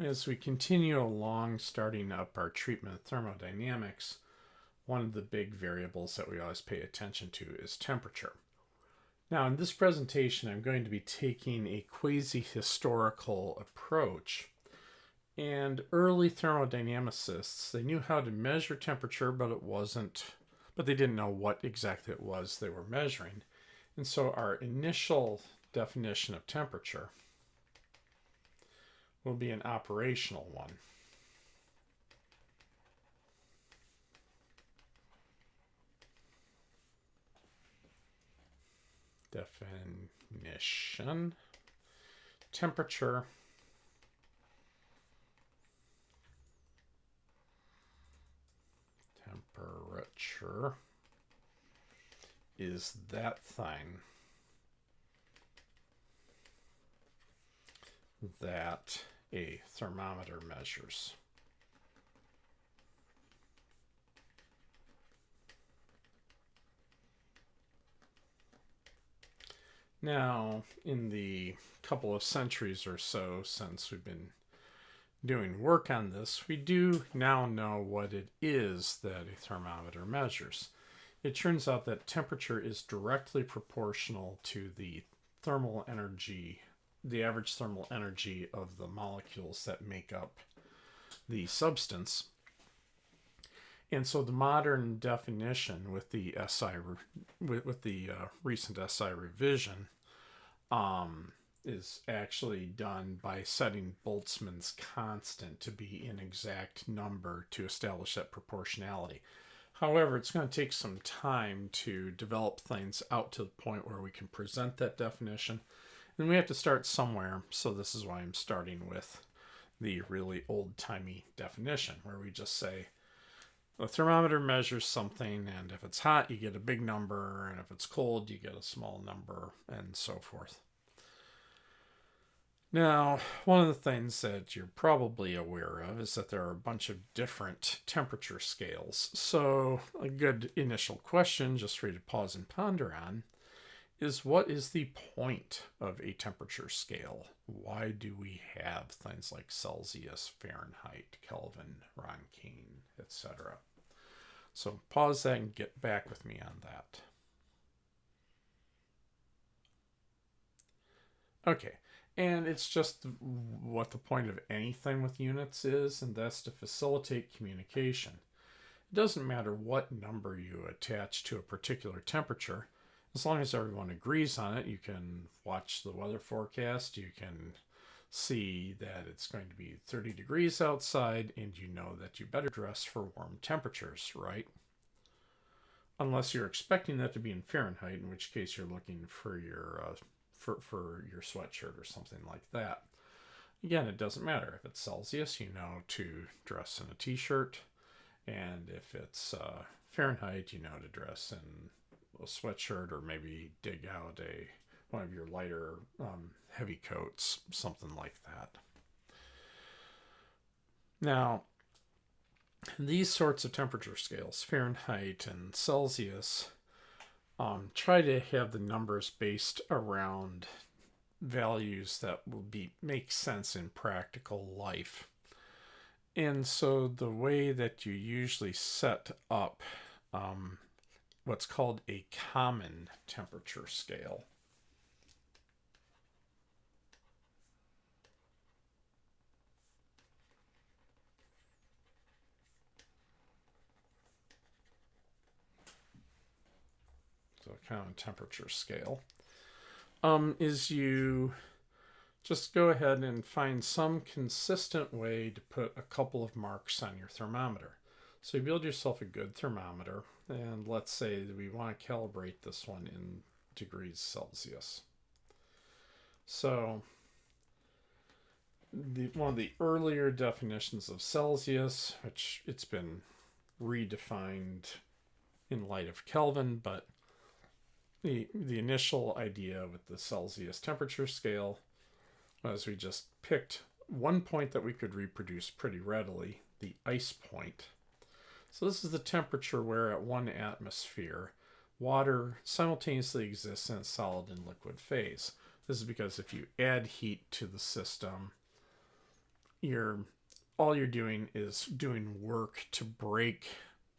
As we continue along, starting up our treatment of thermodynamics, one of the big variables that we always pay attention to is temperature. Now, in this presentation, I'm going to be taking a quasi-historical approach. And early thermodynamicists, they knew how to measure temperature, but they didn't know what exactly it was they were measuring. And so our initial definition of temperature will be an operational one. Definition. Temperature is that thing that a thermometer measures. Now, in the couple of centuries or so since we've been doing work on this, we do now know what it is that a thermometer measures. It turns out that temperature is directly proportional to the thermal energy, the average thermal energy of the molecules that make up the substance. And so the modern definition with the recent SI revision is actually done by setting Boltzmann's constant to be an exact number to establish that proportionality. However, it's going to take some time to develop things out to the point where we can present that definition. And we have to start somewhere, so this is why I'm starting with the really old-timey definition, where we just say, a thermometer measures something, and if it's hot, you get a big number, and if it's cold, you get a small number, and so forth. Now, one of the things that you're probably aware of is that there are a bunch of different temperature scales. So a good initial question, just for you to pause and ponder on, is what is the point of a temperature scale? Why do we have things like Celsius, Fahrenheit, Kelvin, Rankine, etc.? So pause that and get back with me on that. Okay. And it's just what the point of anything with units is, and that's to facilitate communication. It doesn't matter what number you attach to a particular temperature. As long as everyone agrees on it, you can watch the weather forecast, you can see that it's going to be 30 degrees outside, and you know that you better dress for warm temperatures, right? Unless you're expecting that to be in Fahrenheit, in which case you're looking for your sweatshirt or something like that. Again, it doesn't matter. If it's Celsius, you know to dress in a t-shirt, and if it's Fahrenheit, you know to dress in a sweatshirt, or maybe dig out one of your lighter heavy coats, something like that. Now, these sorts of temperature scales, Fahrenheit and Celsius, try to have the numbers based around values that will make sense in practical life. And so the way that you usually set up what's called a common temperature scale. So a common temperature scale is you just go ahead and find some consistent way to put a couple of marks on your thermometer. So you build yourself a good thermometer, and let's say that we want to calibrate this one in degrees Celsius. So one of the earlier definitions of Celsius, which it's been redefined in light of Kelvin, but the initial idea with the Celsius temperature scale was we just picked one point that we could reproduce pretty readily, the ice point. So this is the temperature where at 1 atmosphere, water simultaneously exists in a solid and liquid phase. This is because if you add heat to the system, all you're doing is doing work to break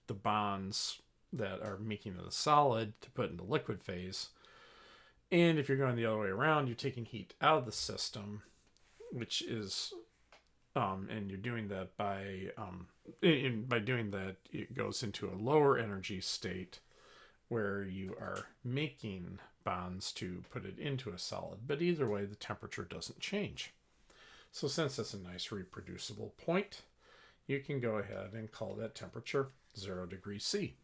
the bonds that are making it a solid to put into liquid phase. And if you're going the other way around, you're taking heat out of the system, which is, and you're doing that by doing that, it goes into a lower energy state where you are making bonds to put it into a solid. But either way, the temperature doesn't change. So since it's a nice reproducible point, you can go ahead and call that temperature 0 degrees C.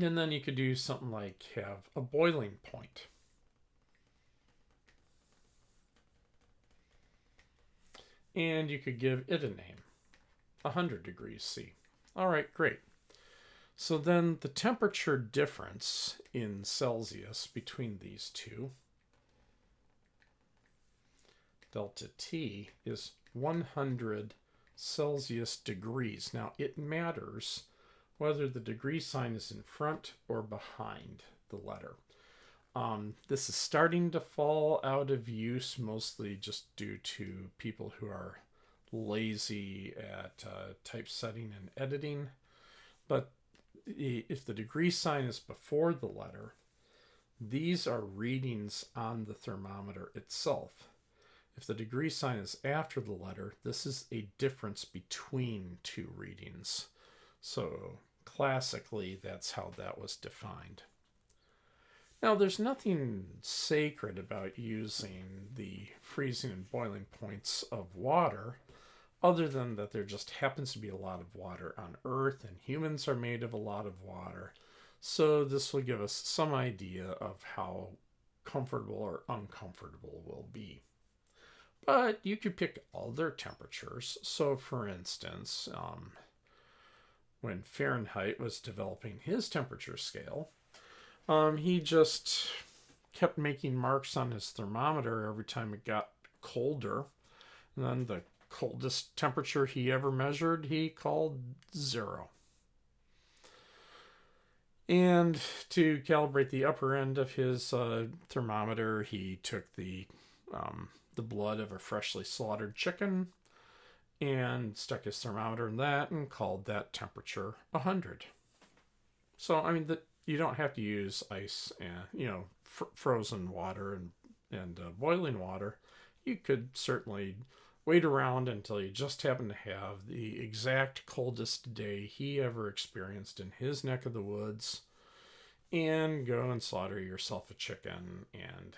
And then you could do something like have a boiling point. And you could give it a name, 100 degrees C. All right, great. So then the temperature difference in Celsius between these two, delta T, is 100 Celsius degrees. Now it matters whether the degree sign is in front or behind the letter. This is starting to fall out of use, mostly just due to people who are lazy at typesetting and editing. But if the degree sign is before the letter, these are readings on the thermometer itself. If the degree sign is after the letter, this is a difference between two readings. So classically, that's how that was defined. Now, there's nothing sacred about using the freezing and boiling points of water, other than that there just happens to be a lot of water on Earth, and humans are made of a lot of water. So this will give us some idea of how comfortable or uncomfortable we'll be. But you could pick other temperatures. So for instance, when Fahrenheit was developing his temperature scale, he just kept making marks on his thermometer every time it got colder. And then the coldest temperature he ever measured, he called 0. And to calibrate the upper end of his thermometer, he took the blood of a freshly slaughtered chicken and stuck his thermometer in that and called that temperature 100. So, I mean, you don't have to use ice and, frozen water and boiling water. You could certainly wait around until you just happen to have the exact coldest day he ever experienced in his neck of the woods and go and slaughter yourself a chicken and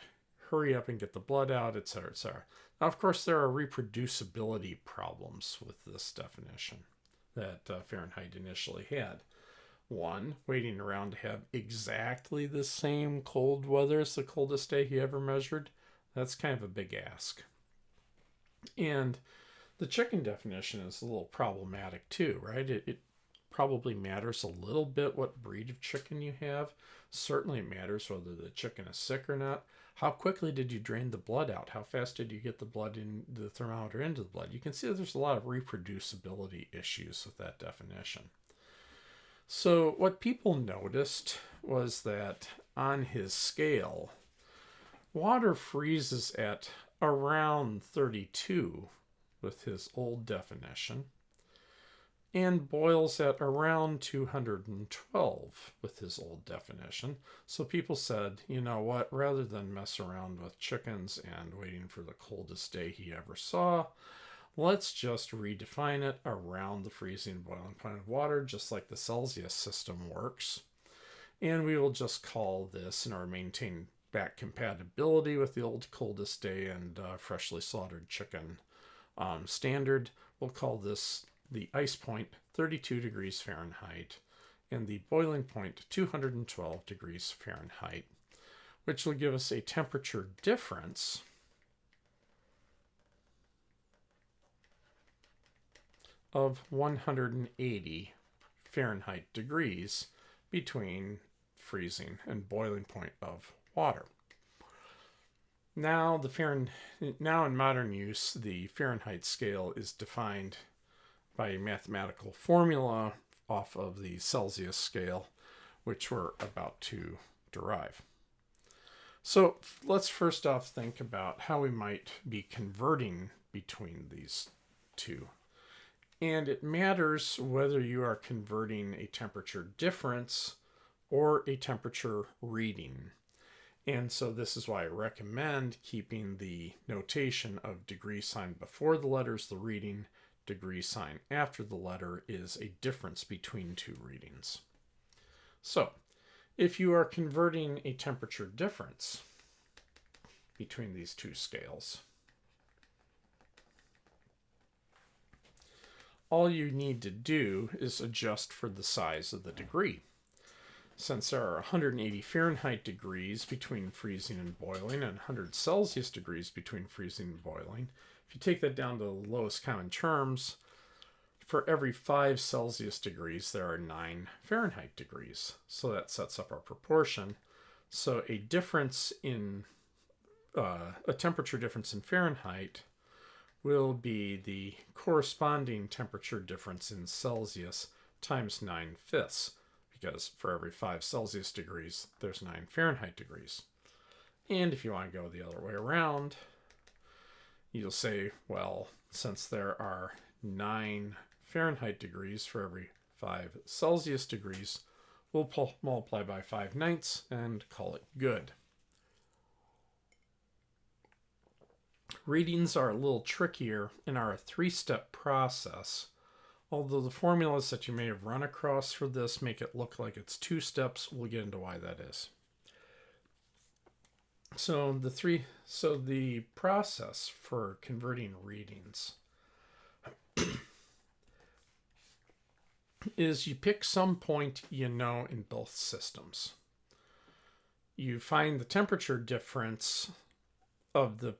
hurry up and get the blood out, etc., etc. Now, of course, there are reproducibility problems with this definition that Fahrenheit initially had. One, waiting around to have exactly the same cold weather as the coldest day he ever measured, that's kind of a big ask. And the chicken definition is a little problematic too, right? It probably matters a little bit what breed of chicken you have. Certainly it matters whether the chicken is sick or not. How quickly did you drain the blood out? How fast did you get the blood in the thermometer into the blood? You can see that there's a lot of reproducibility issues with that definition. So what people noticed was that on his scale, water freezes at around 32 with his old definition and boils at around 212 with his old definition. So people said, you know what, rather than mess around with chickens and waiting for the coldest day he ever saw, let's just redefine it around the freezing and boiling point of water, just like the Celsius system works. And we will just call this, in order to maintain back compatibility with the old coldest day and freshly slaughtered chicken standard, we'll call this the ice point 32 degrees Fahrenheit and the boiling point 212 degrees Fahrenheit, which will give us a temperature difference of 180 Fahrenheit degrees between freezing and boiling point of water. Now in modern use, the Fahrenheit scale is defined by a mathematical formula off of the Celsius scale, which we're about to derive. So let's first off think about how we might be converting between these two. And it matters whether you are converting a temperature difference or a temperature reading. And so this is why I recommend keeping the notation of degree sign before the letter is the reading, degree sign after the letter is a difference between two readings. So if you are converting a temperature difference between these two scales, all you need to do is adjust for the size of the degree. Since there are 180 Fahrenheit degrees between freezing and boiling and 100 Celsius degrees between freezing and boiling, if you take that down to the lowest common terms, for every 5 Celsius degrees, there are 9 Fahrenheit degrees. So that sets up our proportion. So a difference in a temperature difference in Fahrenheit will be the corresponding temperature difference in Celsius times 9/5, because for every 5 Celsius degrees, there's 9 Fahrenheit degrees. And if you want to go the other way around, you'll say, well, since there are 9 Fahrenheit degrees for every 5 Celsius degrees, we'll multiply by 5/9 and call it good. Readings are a little trickier and are a 3-step process, although the formulas that you may have run across for this make it look like it's 2 steps. We'll get into why that is. So the process for converting readings is you pick some point in both systems. You find the temperature difference of the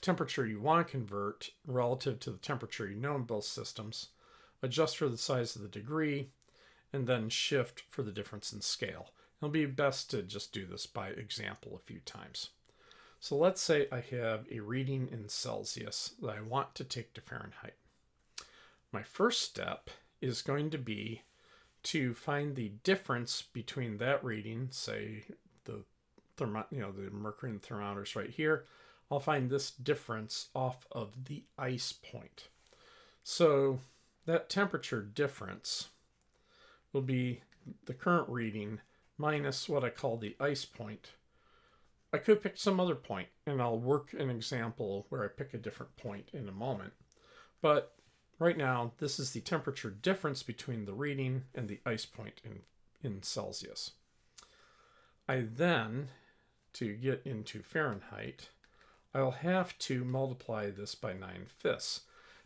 temperature you want to convert relative to the temperature you know in both systems, adjust for the size of the degree, and then shift for the difference in scale. It'll be best to just do this by example a few times. So let's say I have a reading in Celsius that I want to take to Fahrenheit. My first step is going to be to find the difference between that reading, say the mercury in the thermometer's right here. I'll find this difference off of the ice point. So that temperature difference will be the current reading minus what I call the ice point. I could pick some other point, and I'll work an example where I pick a different point in a moment. But right now, this is the temperature difference between the reading and the ice point in Celsius. I then, to get into Fahrenheit, I'll have to multiply this by 9/5.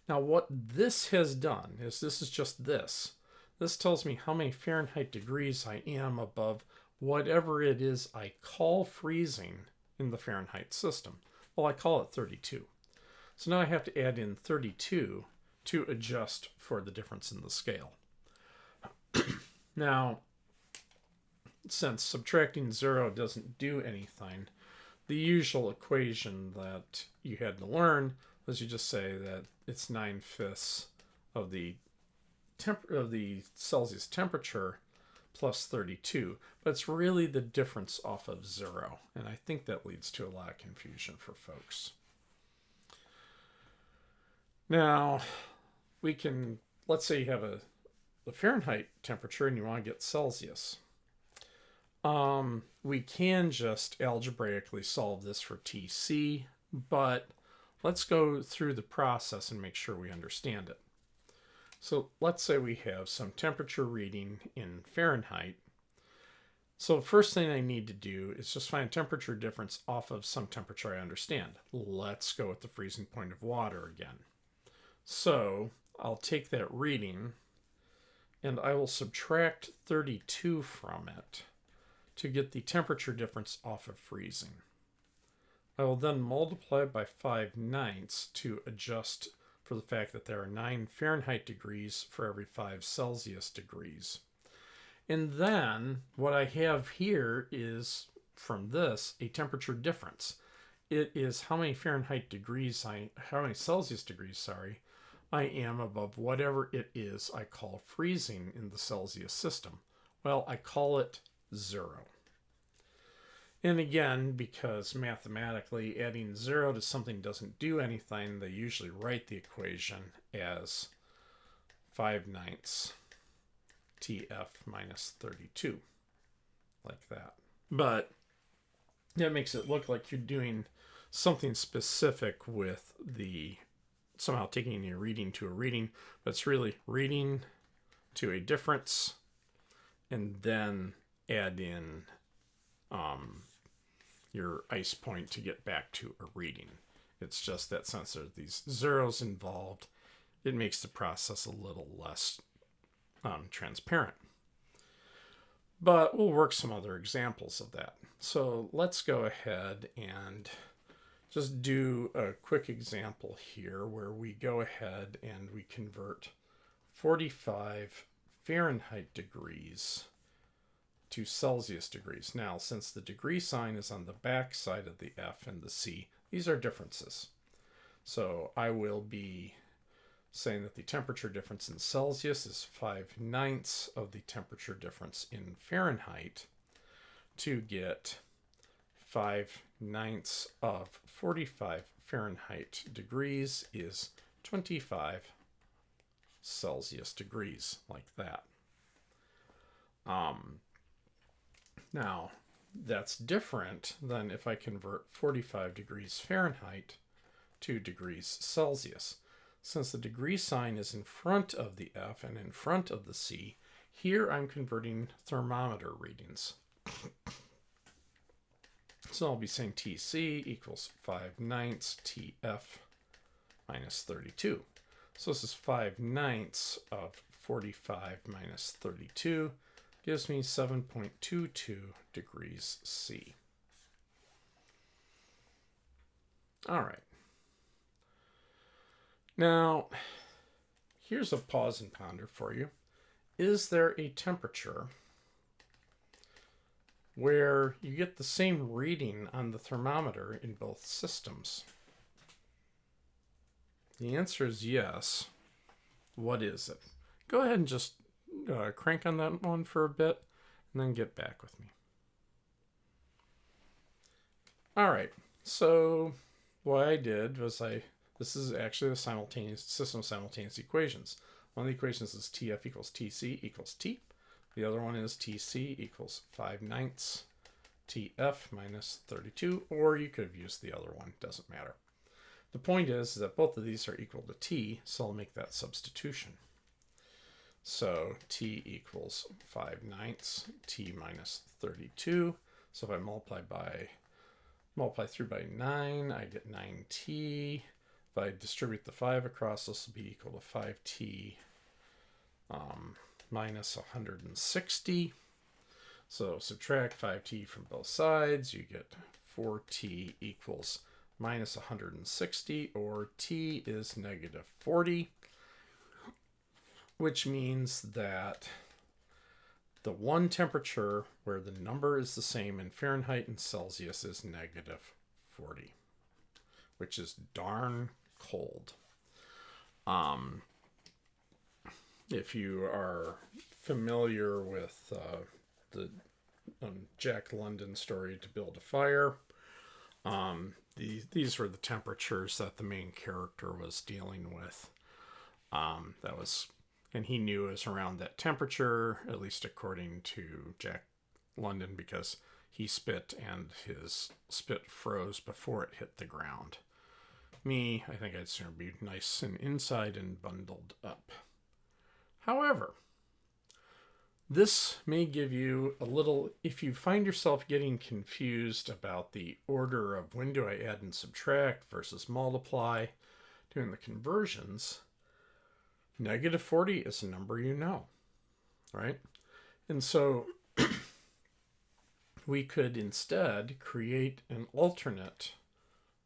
Now what this has done is this is just this. This tells me how many Fahrenheit degrees I am above whatever it is I call freezing in the Fahrenheit system. Well, I call it 32. So now I have to add in 32 to adjust for the difference in the scale. Now, since subtracting 0 doesn't do anything, the usual equation that you had to learn was you just say that it's 9/5 of the Celsius temperature plus 32, but it's really the difference off of 0, and I think that leads to a lot of confusion for folks. Now, let's say you have the Fahrenheit temperature and you want to get Celsius. We can just algebraically solve this for TC, but let's go through the process and make sure we understand it. So let's say we have some temperature reading in Fahrenheit. So the first thing I need to do is just find a temperature difference off of some temperature I understand. Let's go with the freezing point of water again. So I'll take that reading and I will subtract 32 from it to get the temperature difference off of freezing. I will then multiply by 5/9 to adjust for the fact that there are 9 Fahrenheit degrees for every 5 Celsius degrees. And then what I have here is, from this, a temperature difference. It is how many Celsius degrees, I am above whatever it is I call freezing in the Celsius system. Well, I call it 0. And again, because mathematically adding 0 to something doesn't do anything, they usually write the equation as 5/9 TF minus 32, like that. But that makes it look like you're doing something specific with the somehow taking a reading to a reading, but it's really reading to a difference and then add in your ice point to get back to a reading. It's just that since there's these zeros involved, it makes the process a little less transparent. But we'll work some other examples of that. So let's go ahead and just do a quick example here where we go ahead and we convert 45 Fahrenheit degrees to Celsius degrees. Now, since the degree sign is on the back side of the F and the C, these are differences. So I will be saying that the temperature difference in Celsius is 5/9 of the temperature difference in Fahrenheit to get 5/9 of 45 Fahrenheit degrees is 25 Celsius degrees, like that. Now, that's different than if I convert 45 degrees Fahrenheit to degrees Celsius. Since the degree sign is in front of the F and in front of the C, here I'm converting thermometer readings. So I'll be saying TC equals 5/9 TF minus 32. So this is 5/9 of 45 minus 32 gives me 7.22 degrees C. All right. Now, here's a pause and ponder for you. Is there a temperature where you get the same reading on the thermometer in both systems? The answer is yes. What is it? Go ahead and just crank on that one for a bit and then get back with me. All right, so what I did was this is actually the system of simultaneous equations. One of the equations is TF equals TC equals T. The other one is TC equals 5/9 TF minus 32, or you could have used the other one, doesn't matter. The point is that both of these are equal to T, so I'll make that substitution. So T equals 5/9 T minus 32. So if I multiply through by 9, I get 9T. If I distribute the 5 across, this will be equal to 5T minus 160. So subtract 5T from both sides, you get 4T equals minus 160, or T is negative 40, which means that the one temperature where the number is the same in Fahrenheit and Celsius is negative 40, which is darn cold. If you are familiar with the Jack London story To Build a Fire, these were the temperatures that the main character was dealing with. And he knew it was around that temperature, at least according to Jack London, because he spit and his spit froze before it hit the ground. Me, I think I'd sooner be nice and inside and bundled up. However, this may give you a little, if you find yourself getting confused about the order of when do I add and subtract versus multiply, doing the conversions, negative 40 is a number you know, right? And so we could instead create an alternate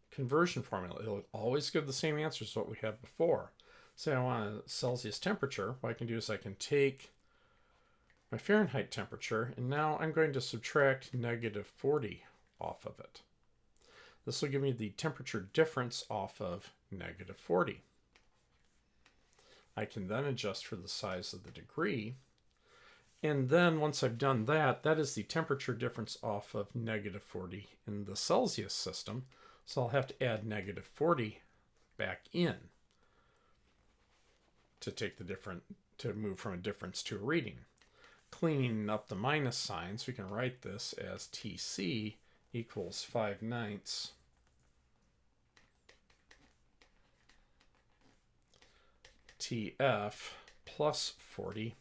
conversion formula. It'll always give the same answer as what we had before. Say I want a Celsius temperature. What I can do is I can take my Fahrenheit temperature, and now I'm going to subtract negative 40 off of it. This will give me the temperature difference off of negative 40. I can then adjust for the size of the degree, And then once I've done that, that is the temperature difference off of negative 40 in the Celsius system. So I'll have to add negative 40 back in to take the to move from a difference to a reading. Cleaning up the minus signs, we can write this as Tc equals 5/9 Tf plus 40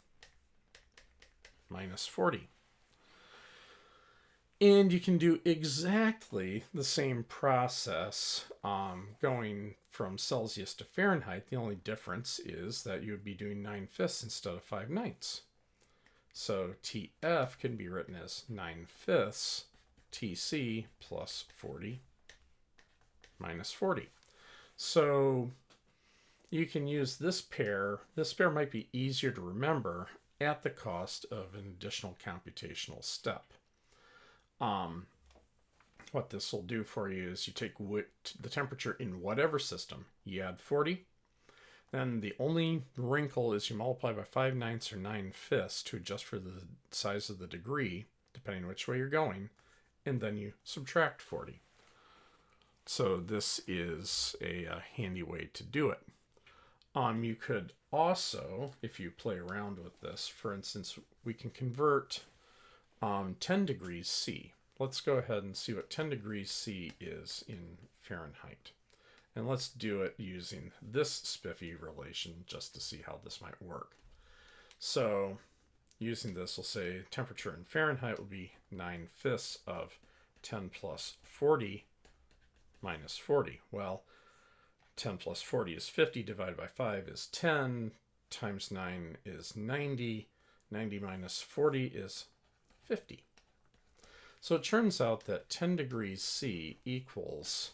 minus 40. And you can do exactly the same process going from Celsius to Fahrenheit. The only difference is that you would be doing 9/5 instead of 5/9. So Tf can be written as 9/5 Tc plus 40 minus 40. So you can use this pair. This pair might be easier to remember at the cost of an additional computational step. What this will do for you is you take the temperature in whatever system, you add 40, then the only wrinkle is you multiply by 5/9 or 9/5 to adjust for the size of the degree, depending on which way you're going, and then you subtract 40. So this is a handy way to do it. You could also, if you play around with this, for instance, we can convert 10 degrees C. Let's go ahead and see what 10 degrees C is in Fahrenheit. And let's do it using this spiffy relation just to see how this might work. So using this, we'll say temperature in Fahrenheit will be 9/5 of 10 plus 40 minus 40. Well, 10 plus 40 is 50, divided by 5 is 10, times 9 is 90, 90 minus 40 is 50. So it turns out that 10 degrees C equals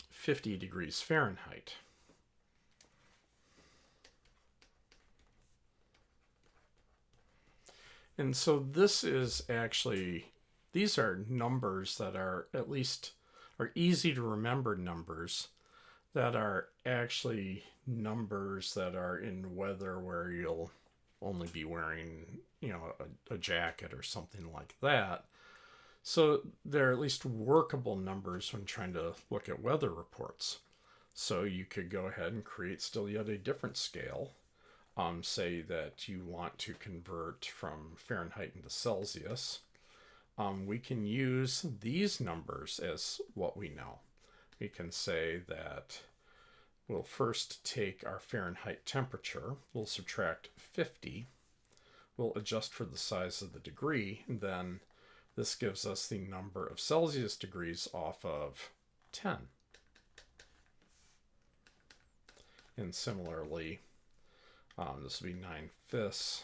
50 degrees Fahrenheit. And so this is actually, these are numbers that are are easy to remember numbers that are actually numbers that are in weather where you'll only be wearing, a jacket or something like that. So they're at least workable numbers when trying to look at weather reports. So you could go ahead and create still yet a different scale. Say that you want to convert from Fahrenheit into Celsius. We can use these numbers as what we know. We can say that we'll first take our Fahrenheit temperature, we'll subtract 50, we'll adjust for the size of the degree, and then this gives us the number of Celsius degrees off of 10. And similarly, this will be 9/5.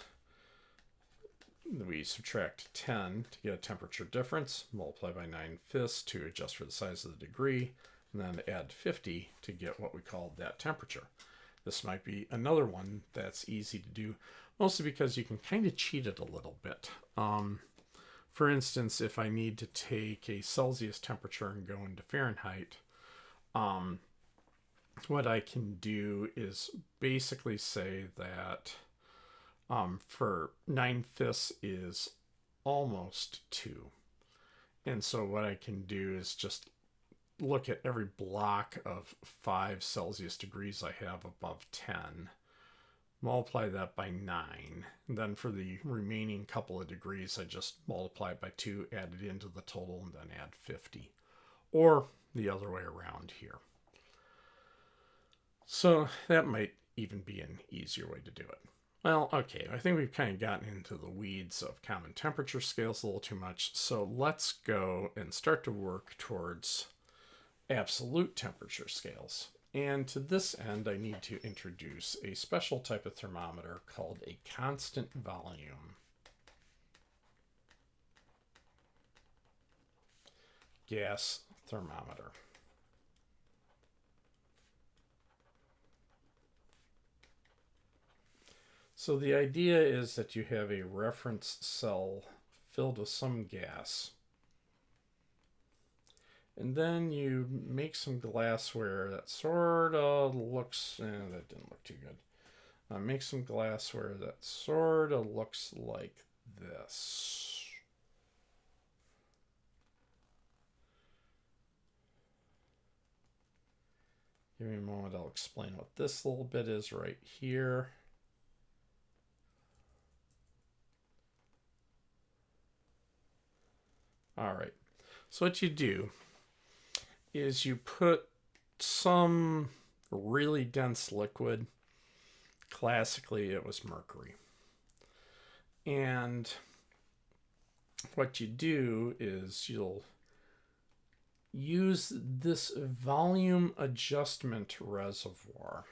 We subtract 10 to get a temperature difference, multiply by 9/5 to adjust for the size of the degree, and then add 50 to get what we call that temperature. This might be another one that's easy to do, mostly because you can kind of cheat it a little bit. For instance, if I need to take a Celsius temperature and go into Fahrenheit, what I can do is basically say that for 9/5 is almost 2. And so what I can do is just look at every block of 5 Celsius degrees I have above 10, multiply that by 9, and then for the remaining couple of degrees I just multiply it by 2, add it into the total, and then add 50. Or the other way around here. So that might even be an easier way to do it. Well, okay, I think we've kind of gotten into the weeds of common temperature scales a little too much, so let's go and start to work towards absolute temperature scales. And to this end, I need to introduce a special type of thermometer called a constant volume gas thermometer. So the idea is that you have a reference cell filled with some gas. And then you make some glassware that sort of looks, that didn't look too good. make some glassware that sort of looks like this. Give me a moment, I'll explain what this little bit is right here. All right, so what you do is you put some really dense liquid, classically it was mercury, and what you do is you'll use this volume adjustment reservoir.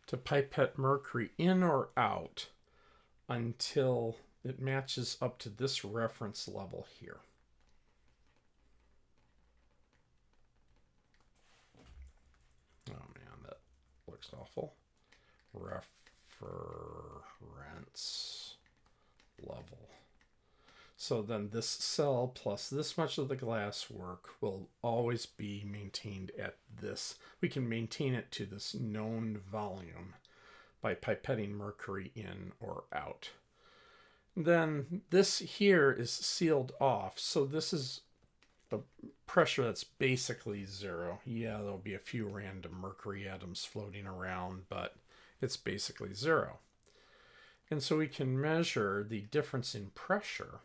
To pipette mercury in or out until it matches up to this reference level here. Oh man, that looks awful. Reference level. So then this cell plus this much of the glass work will always be maintained at this. We can maintain it to this known volume by pipetting mercury in or out. Then this here is sealed off. So this is a pressure that's basically zero. Yeah, there'll be a few random mercury atoms floating around, but it's basically zero. And so we can measure the difference in pressure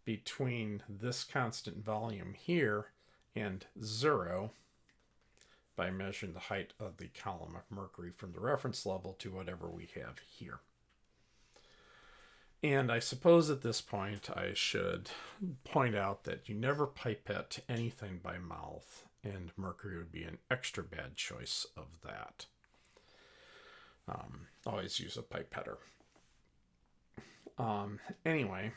between this constant volume here and zero by measuring the height of the column of mercury from the reference level to whatever we have here. And I suppose at this point I should point out that you never pipette anything by mouth, and mercury would be an extra bad choice of that. Always use a pipetter. Anyway,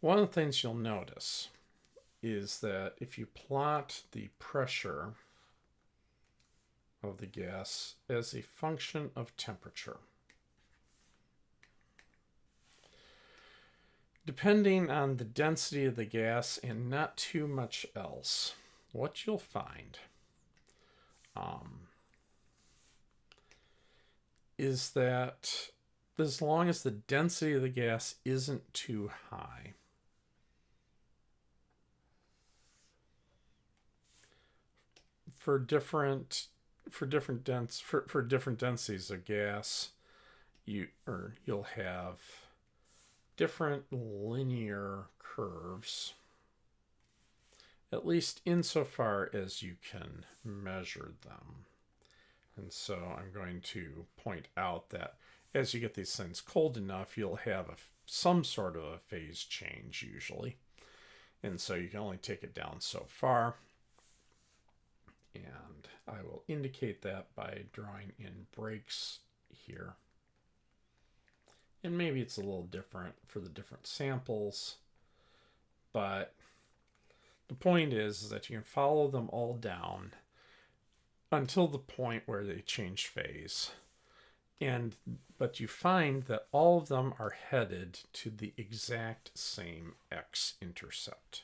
one of the things you'll notice is that if you plot the pressure of the gas as a function of temperature, depending on the density of the gas and not too much else, what you'll find is that as long as the density of the gas isn't too high, for different densities of gas, you'll have different linear curves, at least insofar as you can measure them. And so I'm going to point out that as you get these things cold enough, you'll have some sort of a phase change usually. And so you can only take it down so far. And I will indicate that by drawing in breaks here. And maybe it's a little different for the different samples, but the point is that you can follow them all down until the point where they change phase. But you find that all of them are headed to the exact same x-intercept.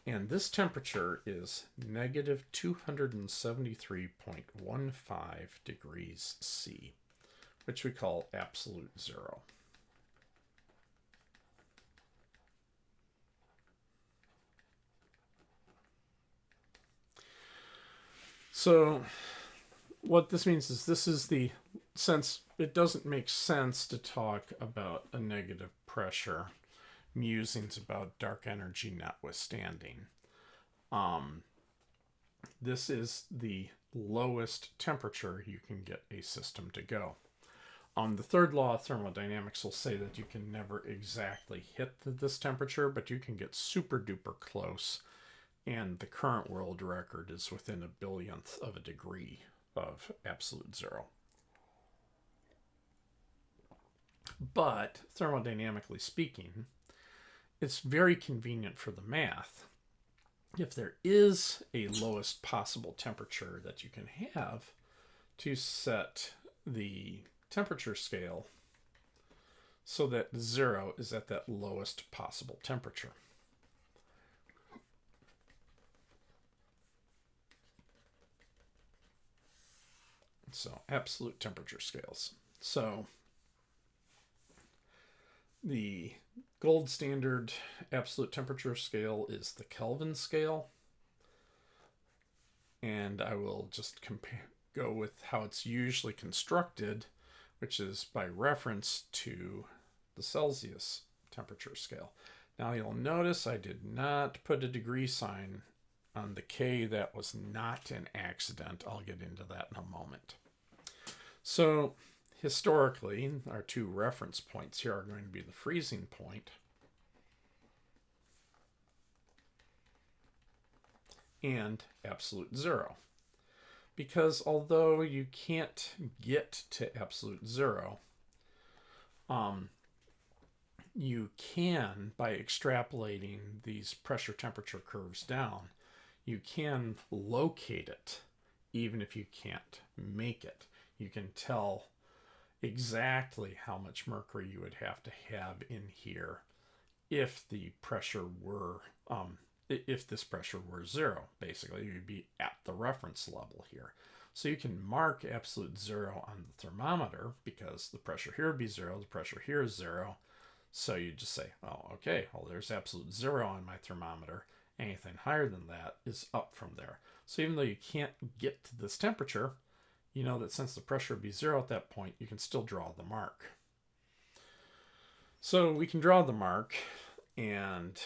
And this temperature is negative 273.15 degrees C, which we call absolute zero. So what this means is since it doesn't make sense to talk about a negative pressure, musings about dark energy notwithstanding, this is the lowest temperature you can get a system to go. The third law of thermodynamics will say that you can never exactly hit this temperature, but you can get super duper close. And the current world record is within a billionth of a degree of absolute zero. But thermodynamically speaking, it's very convenient for the math. If there is a lowest possible temperature that you can have to set the temperature scale so that 0 is at that lowest possible temperature. So absolute temperature scales. So the gold standard absolute temperature scale is the Kelvin scale. And I will just go with how it's usually constructed, which is by reference to the Celsius temperature scale. Now you'll notice I did not put a degree sign on the K. That was not an accident. I'll get into that in a moment. So historically, our two reference points here are going to be the freezing point and absolute 0. Because although you can't get to absolute 0, you can, by extrapolating these pressure temperature curves down, you can locate it even if you can't make it. You can tell exactly how much mercury you would have to have in here if the pressure were if this pressure were 0. Basically, you'd be at the reference level here. So you can mark absolute 0 on the thermometer because the pressure here would be 0, the pressure here is 0. So you just say, oh, okay, well, there's absolute 0 on my thermometer. Anything higher than that is up from there. So even though you can't get to this temperature, you know that since the pressure would be 0 at that point, you can still draw the mark. So we can draw the mark, and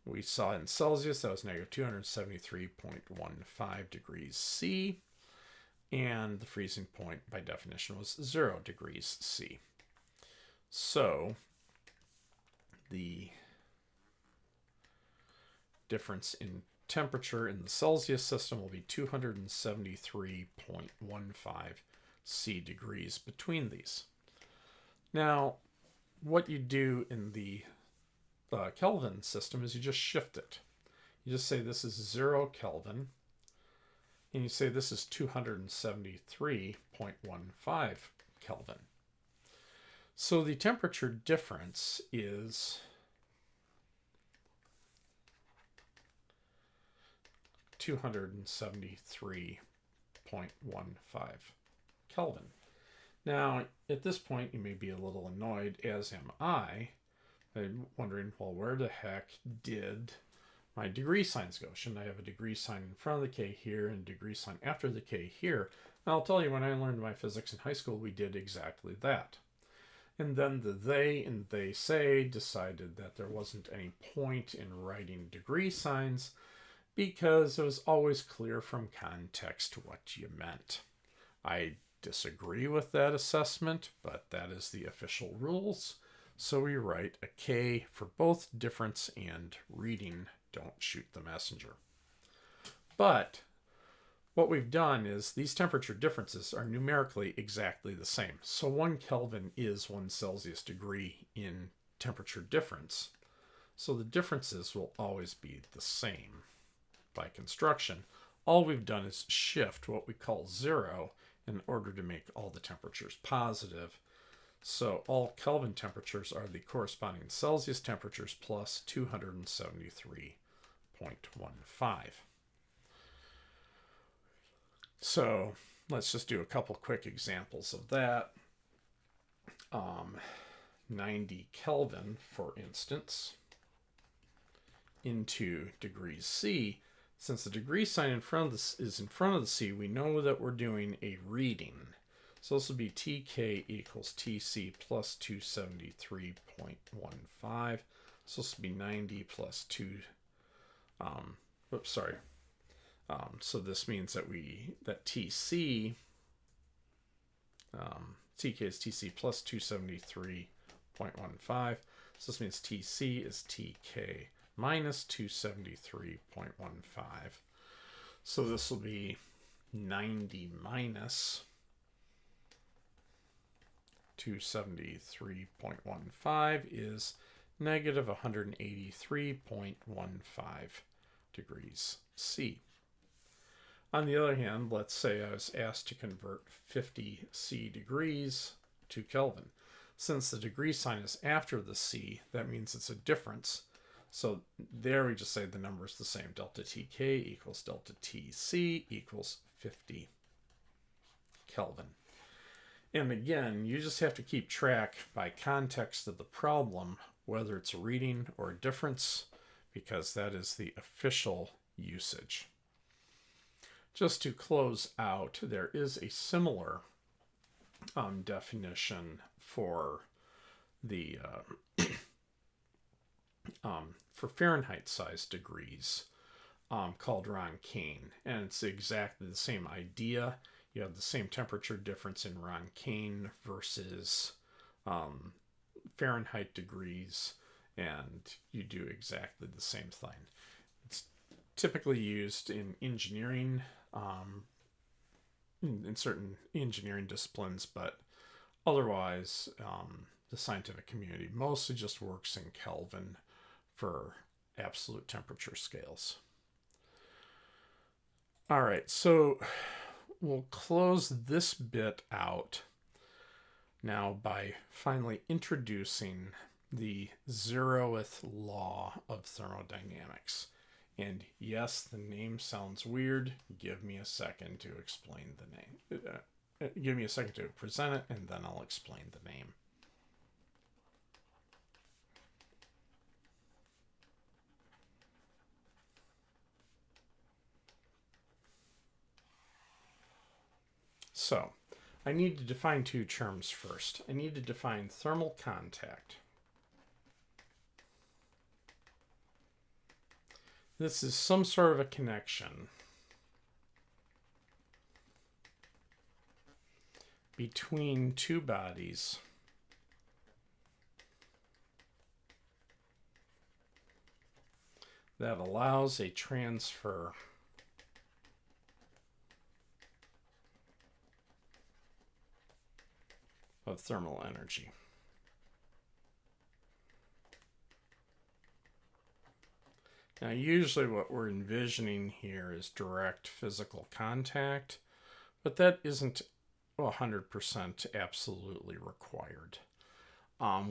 we saw in Celsius that was negative 273.15 degrees C, and the freezing point by definition was 0 degrees C. So the difference in temperature in the Celsius system will be 273.15 C degrees between these. Now, what you do in the Kelvin system is you just shift it. You just say this is 0 Kelvin, and you say this is 273.15 Kelvin. So the temperature difference is 273.15 Kelvin. Now, at this point, you may be a little annoyed, as am I. I'm wondering, well, where the heck did my degree signs go? Shouldn't I have a degree sign in front of the K here and a degree sign after the K here? And I'll tell you, when I learned my physics in high school, we did exactly that. And then the they and they say decided that there wasn't any point in writing degree signs because it was always clear from context what you meant. I disagree with that assessment, but that is the official rules. So we write a K for both difference and reading. Don't shoot the messenger. But what we've done is these temperature differences are numerically exactly the same. So 1 Kelvin is 1 Celsius degree in temperature difference. So the differences will always be the same by construction. All we've done is shift what we call 0 in order to make all the temperatures positive. So all Kelvin temperatures are the corresponding Celsius temperatures plus 273.15. So let's just do a couple quick examples of that. 90 Kelvin, for instance, into degrees C. Since the degree sign in front of this is in front of the C, we know that we're doing a reading. So this will be TK equals TC plus 273.15. So this will be 90 plus 2. So this means that TC, TK is TC plus 273.15. So this means TC is TK minus 273.15. So this will be 90 minus 273.15 is negative 183.15 degrees C. On the other hand, let's say I was asked to convert 50 C degrees 2 Kelvin. Since the degree sign is after the C, that means it's a difference. So there we just say the number is the same. Delta TK equals delta TC equals 50 Kelvin. And again, you just have to keep track by context of the problem, whether it's a reading or a difference, because that is the official usage. Just to close out, there is a similar definition for the for Fahrenheit size degrees called Rankine, and it's exactly the same idea. You have the same temperature difference in Rankine versus Fahrenheit degrees, and you do exactly the same thing. It's typically used in engineering, in certain engineering disciplines, but otherwise the scientific community mostly just works in Kelvin for absolute temperature scales. All right, so we'll close this bit out now by finally introducing the 0th law of thermodynamics. And yes, the name sounds weird. Give me a second to explain the name. Give me a second to present it, and then I'll explain the name. So, I need to define two terms first. I need to define thermal contact. This is some sort of a connection between two bodies that allows a transfer of thermal energy. Now, usually what we're envisioning here is direct physical contact, but that isn't 100% absolutely required.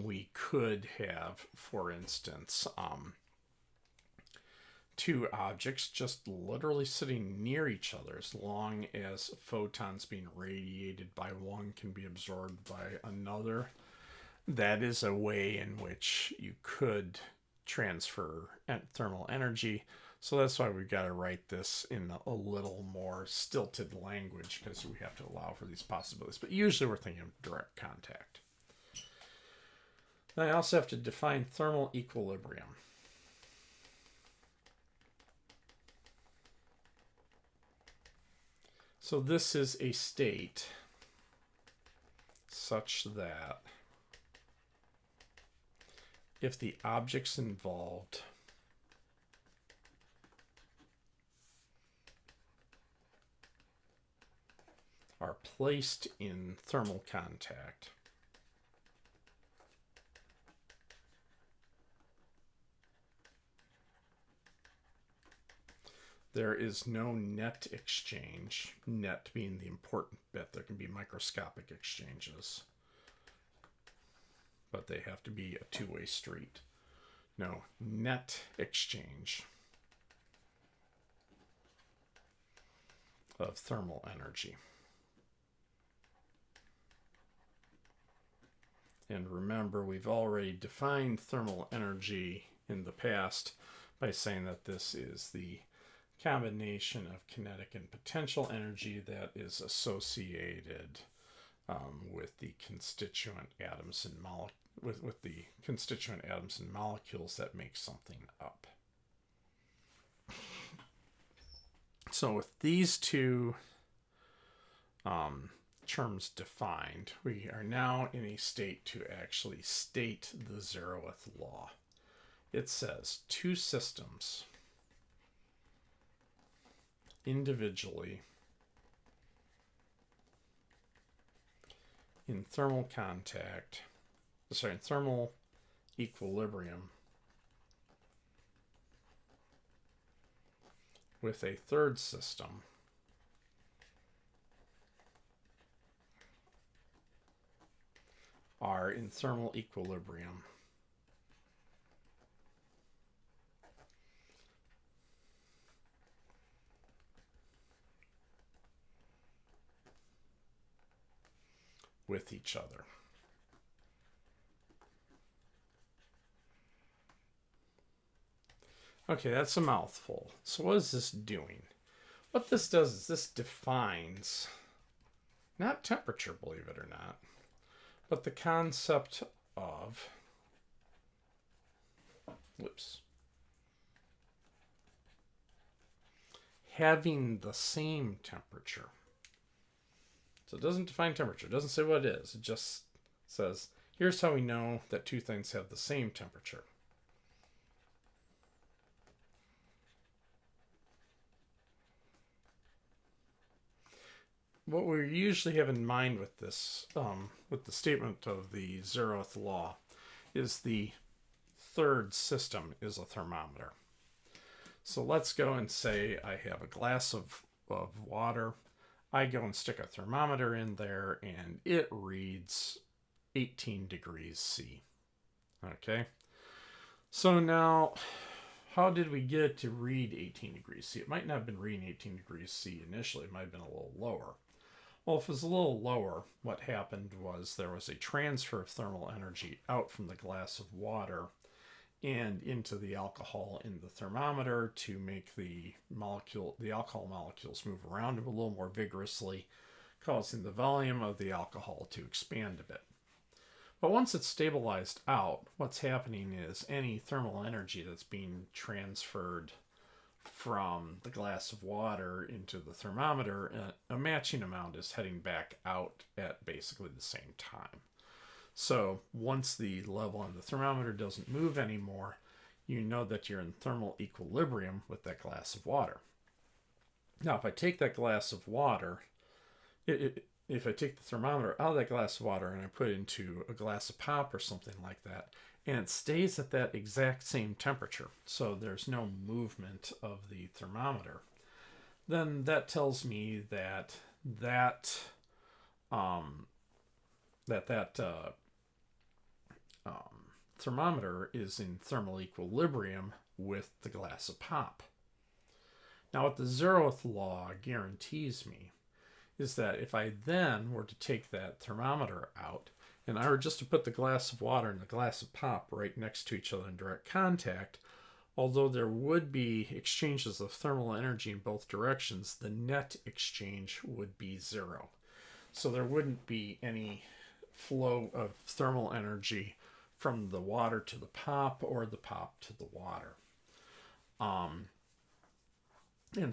We could have, for instance, two objects just literally sitting near each other, as long as photons being radiated by one can be absorbed by another. That is a way in which you could transfer thermal energy. So that's why we've got to write this in a little more stilted language, because we have to allow for these possibilities. But usually we're thinking of direct contact. Then I also have to define thermal equilibrium. So this is a state such that if the objects involved are placed in thermal contact, there is no net exchange, net being the important bit. There can be microscopic exchanges, but they have to be a two-way street. No net exchange of thermal energy. And remember, we've already defined thermal energy in the past by saying that this is the combination of kinetic and potential energy that is associated with the constituent atoms and with the constituent atoms and molecules that make something up. So with these two terms defined, we are now in a state to actually state the 0th law. It says two systems individually in thermal equilibrium with a third system are in thermal equilibrium with each other. Okay, that's a mouthful. So what is this doing? What this does is this defines, not temperature, believe it or not, but the concept of, having the same temperature. So it doesn't define temperature. It doesn't say what it is. It just says, here's how we know that two things have the same temperature. What we usually have in mind with this, with the statement of the zeroth law, is the third system is a thermometer. So let's go and say I have a glass of water. I go and stick a thermometer in there and it reads 18 degrees C. Okay. So now, how did we get it to read 18 degrees C? It might not have been reading 18 degrees C initially. It might have been a little lower. Well, if it was a little lower, what happened was there was a transfer of thermal energy out from the glass of water and into the alcohol in the thermometer to make the alcohol molecules move around a little more vigorously, causing the volume of the alcohol to expand a bit. But once it's stabilized out, what's happening is any thermal energy that's being transferred from the glass of water into the thermometer, a matching amount is heading back out at basically the same time. So once the level on the thermometer doesn't move anymore, you know that you're in thermal equilibrium with that glass of water. Now, if I take that glass of water, if I take the thermometer out of that glass of water and I put it into a glass of pop or something like that, and it stays at that exact same temperature, so there's no movement of the thermometer, then that tells me that thermometer is in thermal equilibrium with the glass of pop. Now, what the zeroth law guarantees me is that if I then were to take that thermometer out and I were just to put the glass of water and the glass of pop right next to each other in direct contact, although there would be exchanges of thermal energy in both directions, the net exchange would be zero. So there wouldn't be any flow of thermal energy from the water to the pop or the pop to the water. And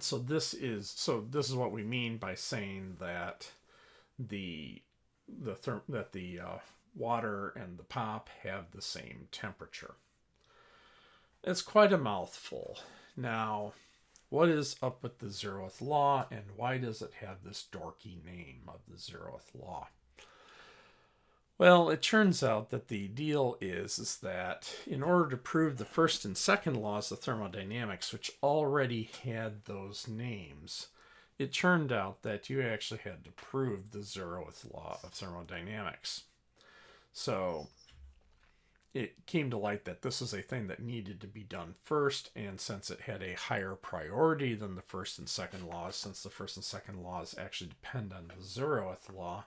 so this is what we mean by saying that the water and the pop have the same temperature. It's quite a mouthful. Now, what is up with the zeroth law, and why does it have this dorky name of the zeroth law? Well, it turns out that the deal is that in order to prove the first and second laws of thermodynamics, which already had those names, it turned out that you actually had to prove the zeroth law of thermodynamics. So it came to light that this is a thing that needed to be done first, and since it had a higher priority than the first and second laws, since the first and second laws actually depend on the zeroth law,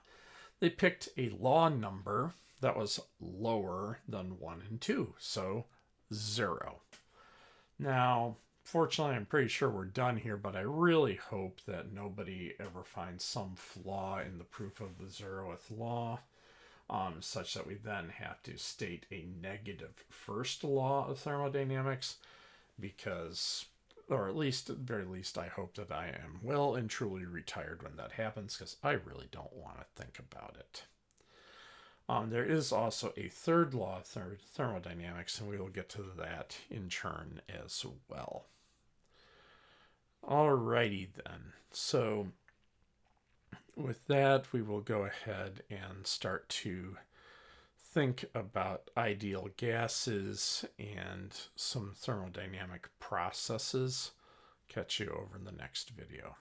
they picked a law number that was lower than 1 and 2, so 0. Now, fortunately, I'm pretty sure we're done here, but I really hope that nobody ever finds some flaw in the proof of the zeroth law, such that we then have to state a negative first law of thermodynamics, because, or at the very least, I hope that I am well and truly retired when that happens, because I really don't want to think about it. There is also a third law of thermodynamics, and we will get to that in turn as well. Alrighty then. So with that, we will go ahead and start to think about ideal gases and some thermodynamic processes. Catch you over in the next video.